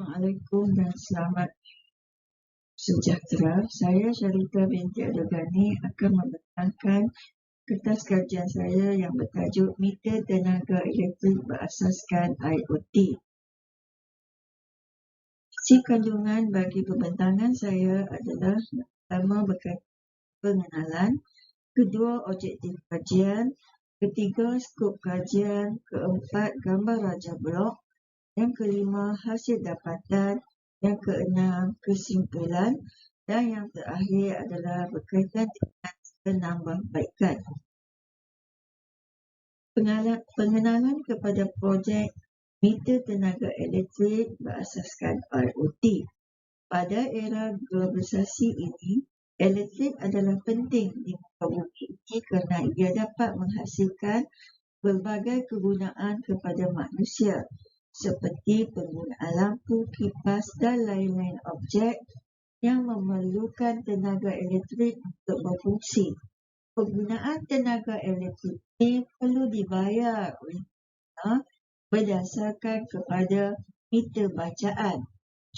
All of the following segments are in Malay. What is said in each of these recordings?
Assalamualaikum dan selamat sejahtera. Saya Syarita binti Adogani akan membentangkan kertas kajian saya yang bertajuk Meter Tenaga Elektrik Berasaskan IoT. Isi kandungan bagi pembentangan saya adalah pertama berkaitan pengenalan, kedua objektif kajian, ketiga skop kajian, keempat gambar raja blok, yang kelima hasil dapatan, yang keenam kesimpulan, dan yang terakhir adalah berkaitan dengan penambahbaikan. Pengenalan kepada projek meter tenaga elektrik berasaskan IoT. Pada era globalisasi ini, elektrik adalah penting di muka bumi ini kerana ia dapat menghasilkan berbagai kegunaan kepada manusia seperti penggunaan lampu, kipas dan lain-lain objek yang memerlukan tenaga elektrik untuk berfungsi. Penggunaan tenaga elektrik ini perlu dibayar oleh pengguna berdasarkan kepada meter bacaan.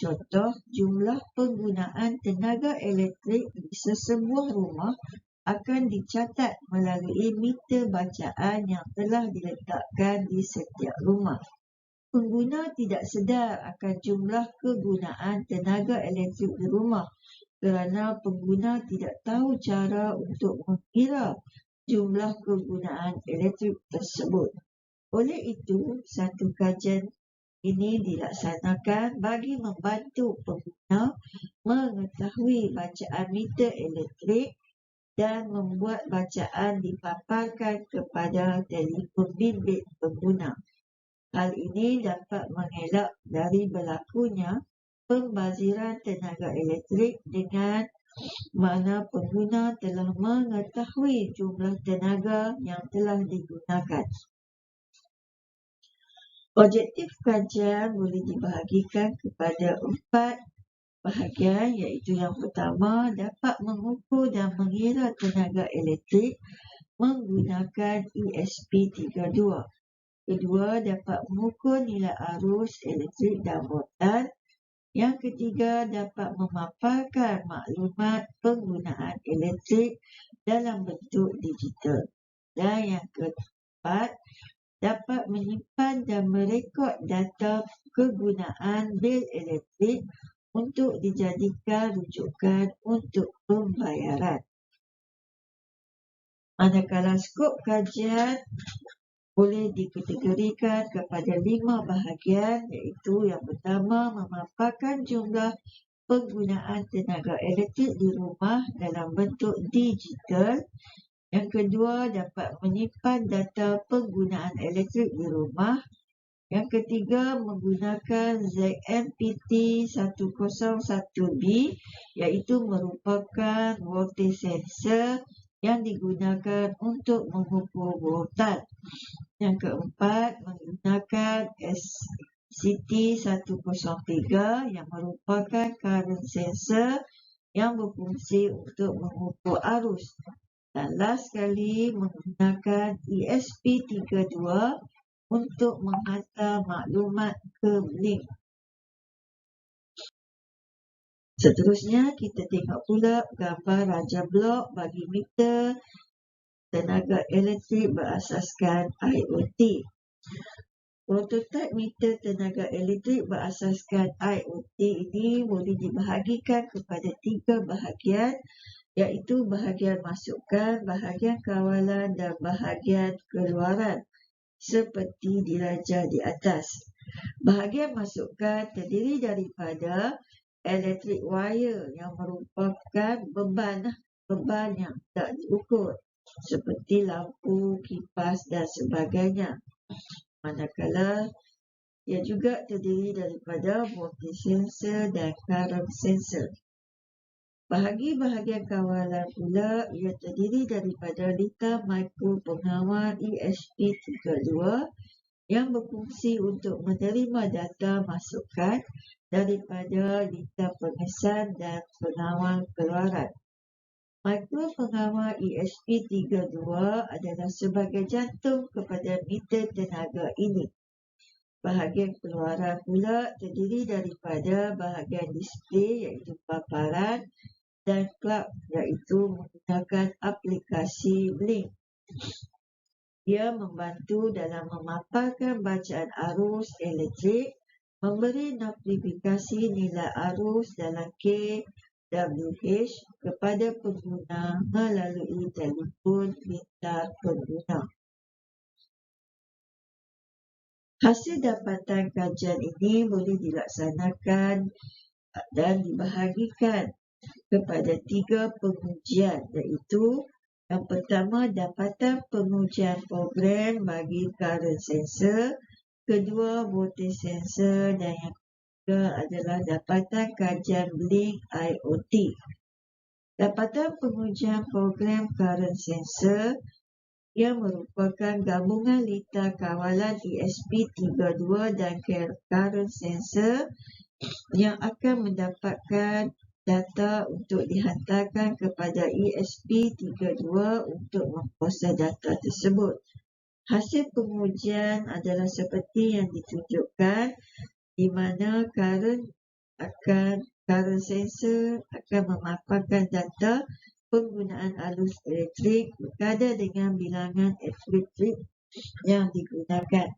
Contoh, jumlah penggunaan tenaga elektrik di sesebuah rumah akan dicatat melalui meter bacaan yang telah diletakkan di setiap rumah. Pengguna tidak sedar akan jumlah kegunaan tenaga elektrik di rumah kerana pengguna tidak tahu cara untuk mengira jumlah kegunaan elektrik tersebut. Oleh itu, satu kajian ini dilaksanakan bagi membantu pengguna mengetahui bacaan meter elektrik dan membuat bacaan dipaparkan kepada telefon bimbit pengguna. Hal ini dapat mengelak dari berlakunya pembaziran tenaga elektrik dengan mana pengguna telah mengetahui jumlah tenaga yang telah digunakan. Objektif kajian boleh dibahagikan kepada 4 bahagian, iaitu yang pertama dapat mengukur dan mengira tenaga elektrik menggunakan ESP32. Kedua, dapat mengukur nilai arus elektrik dan voltan. Yang ketiga, dapat memaparkan maklumat penggunaan elektrik dalam bentuk digital. Dan yang keempat, dapat menyimpan dan merekod data kegunaan bil elektrik untuk dijadikan rujukan untuk pembayaran. Manakala skop kajian boleh dikategorikan kepada 5 bahagian, iaitu yang pertama memaparkan jumlah penggunaan tenaga elektrik di rumah dalam bentuk digital. Yang kedua, dapat menyimpan data penggunaan elektrik di rumah. Yang ketiga, menggunakan ZMPT 101B, iaitu merupakan voltage sensor yang digunakan untuk mengukur voltan. Yang keempat, menggunakan SCT103 yang merupakan current sensor yang berfungsi untuk mengukur arus. Dan last sekali, menggunakan ESP32 untuk menghantar maklumat ke link. Seterusnya, kita tengok pula gambar raja blok bagi meter tenaga elektrik berasaskan IoT. Prototipe meter tenaga elektrik berasaskan IoT ini boleh dibahagikan kepada 3 bahagian, iaitu bahagian masukan, bahagian kawalan dan bahagian keluaran seperti diraja di atas. Bahagian masukan terdiri daripada electric wire yang merupakan beban yang tak diukur seperti lampu, kipas dan sebagainya. Manakala ia juga terdiri daripada voltage sensor dan current sensor. Bahagian kawalan pula ia terdiri daripada litar mikro pengawal ESP32 yang berfungsi untuk menerima data masukan daripada litar pengesan dan pengawal keluaran. Mikro pengawal ESP32 adalah sebagai jantung kepada meter tenaga ini. Bahagian keluaran pula terdiri daripada bahagian display iaitu paparan dan cloud iaitu menggunakan aplikasi Blink. Ia membantu dalam memaparkan bacaan arus elektrik, memberi notifikasi nilai arus dalam kWh kepada pengguna melalui telefon pintar pengguna. Hasil dapatan kajian ini boleh dilaksanakan dan dibahagikan kepada 3 pengujian, iaitu yang pertama dapatan pengujian program bagi current sensor, kedua voltage sensor dan yang ketiga adalah dapatan kajian Blink IoT. Dapatan pengujian program current sensor ia merupakan gabungan litar kawalan ESP32 dan current sensor yang akan mendapatkan data untuk dihantarkan kepada ESP32 untuk memproses data tersebut. Hasil pengujian adalah seperti yang ditunjukkan, di mana current sensor akan memaparkan data penggunaan arus elektrik berkadar dengan bilangan elektrik yang digunakan.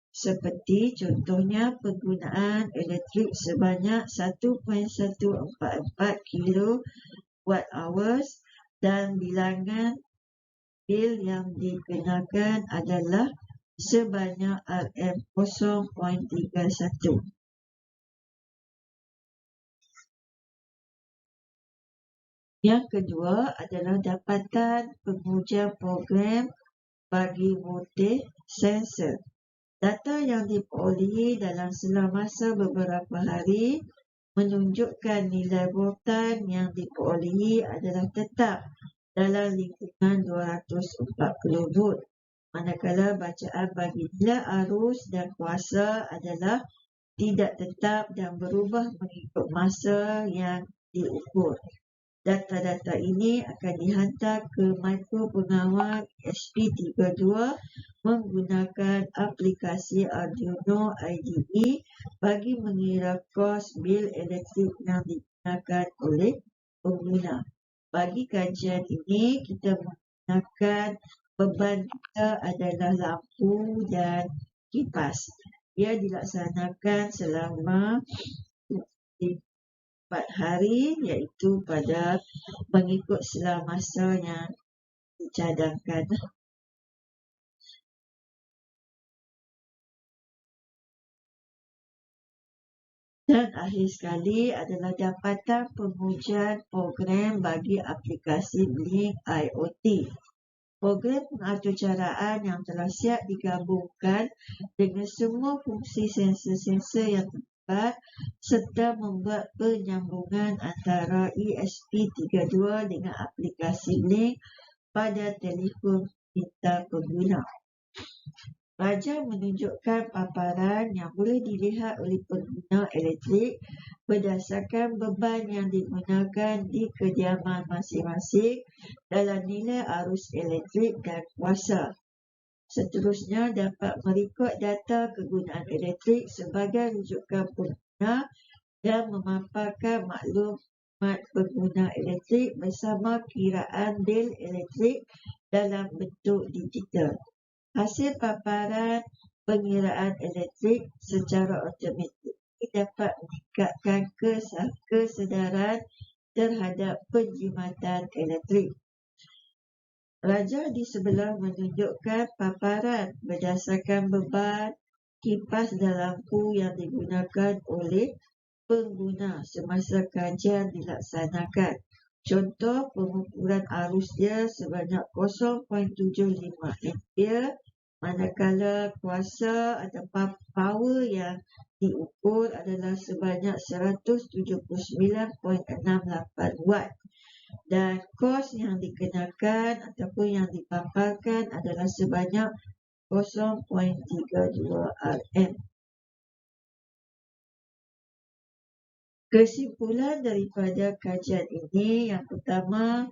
Seperti contohnya penggunaan elektrik sebanyak 1.144 kWh dan bilangan bil yang dikenakan adalah sebanyak Rm0.31. Yang kedua adalah dapatan pengujian program bagi voltage sensor. Data yang diperolehi dalam selang masa beberapa hari menunjukkan nilai voltan yang diperolehi adalah tetap dalam lingkungan 240 volt, manakala bacaan bagi nilai arus dan kuasa adalah tidak tetap dan berubah mengikut masa yang diukur. Data-data ini akan dihantar ke mikropengawal ESP32 menggunakan aplikasi Arduino IDE bagi mengira kos bil elektrik yang digunakan oleh pengguna. Bagi kajian ini, kita menggunakan beban kita adalah lampu dan kipas. Ia dilaksanakan selama 4 hari, iaitu pada mengikut selang masa yang dicadangkan. Dan akhir sekali adalah dapatan pengujian program bagi aplikasi Blink IoT. Program pengaturcaraan yang telah siap digabungkan dengan semua fungsi sensor-sensor yang terdapat serta membuat penyambungan antara ESP32 dengan aplikasi Blink pada telefon pintar pengguna. Raja menunjukkan paparan yang boleh dilihat oleh pengguna elektrik berdasarkan beban yang digunakan di kediaman masing-masing dalam nilai arus elektrik dan kuasa. Seterusnya dapat merekod data kegunaan elektrik sebagai rujukan pengguna dan memaparkan maklumat pengguna elektrik bersama kiraan bil elektrik dalam bentuk digital. Hasil paparan pengiraan elektrik secara automatik dapat meningkatkan kesedaran terhadap penjimatan elektrik. Raja di sebelah menunjukkan paparan berdasarkan beban kipas dan lampu yang digunakan oleh pengguna semasa kajian dilaksanakan. Contoh pengukuran arus dia sebanyak 0.75 ampere, manakala kuasa atau power yang diukur adalah sebanyak 179.68 watt. Dan kos yang dikenakan ataupun yang dipaparkan adalah sebanyak 0.32 Rm. Kesimpulan daripada kajian ini, yang pertama,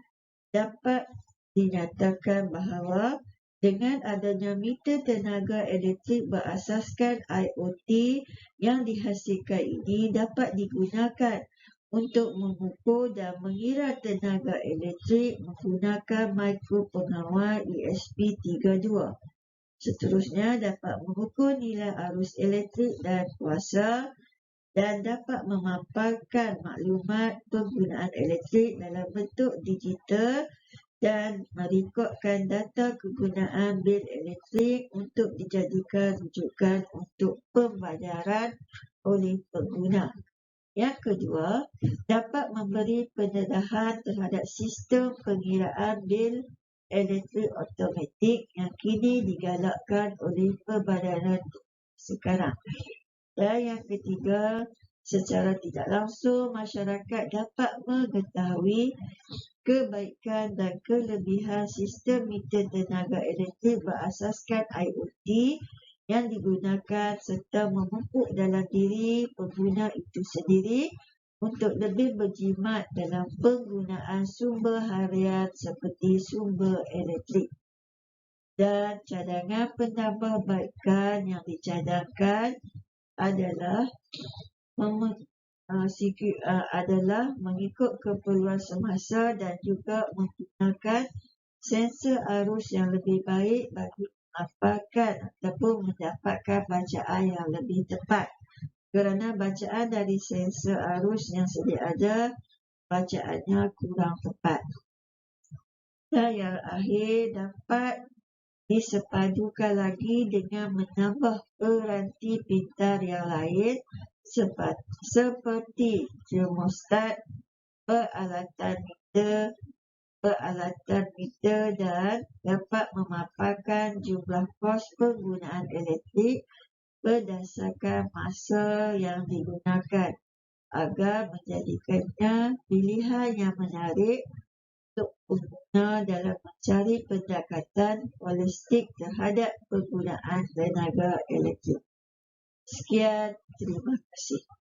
dapat dinyatakan bahawa Dengan adanya meter tenaga elektrik berasaskan IoT yang dihasilkan ini dapat digunakan untuk mengukur dan mengira tenaga elektrik menggunakan mikropengawal ESP32. Seterusnya dapat mengukur nilai arus elektrik dan kuasa dan dapat memaparkan maklumat penggunaan elektrik dalam bentuk digital dan merekodkan data kegunaan bil elektrik untuk dijadikan rujukan untuk pembayaran oleh pengguna. Yang kedua, dapat memberi pendedahan terhadap sistem pengiraan bil elektrik automatik yang kini digalakkan oleh pembayaran sekarang. Dan yang ketiga, secara tidak langsung masyarakat dapat mengetahui kebaikan dan kelebihan sistem meter tenaga elektrik berasaskan IoT yang digunakan serta memupuk dalam diri pengguna itu sendiri untuk lebih berjimat dalam penggunaan sumber harian seperti sumber elektrik. Dan cadangan penambahbaikan yang dicadangkan adalah mengikut keperluan semasa dan juga menggunakan sensor arus yang lebih baik bagi memaparkan ataupun mendapatkan bacaan yang lebih tepat. Kerana bacaan dari sensor arus yang sedia ada, bacaannya kurang tepat. Dan yang akhir, dapat disepadukan lagi dengan menambah peranti pintar yang lain seperti termostat, peralatan meter dan dapat memaparkan jumlah kos penggunaan elektrik berdasarkan masa yang digunakan agar menjadikannya pilihan yang menarik untuk pengguna dalam mencari pendekatan holistik terhadap penggunaan tenaga elektrik. Sekian, terima kasih.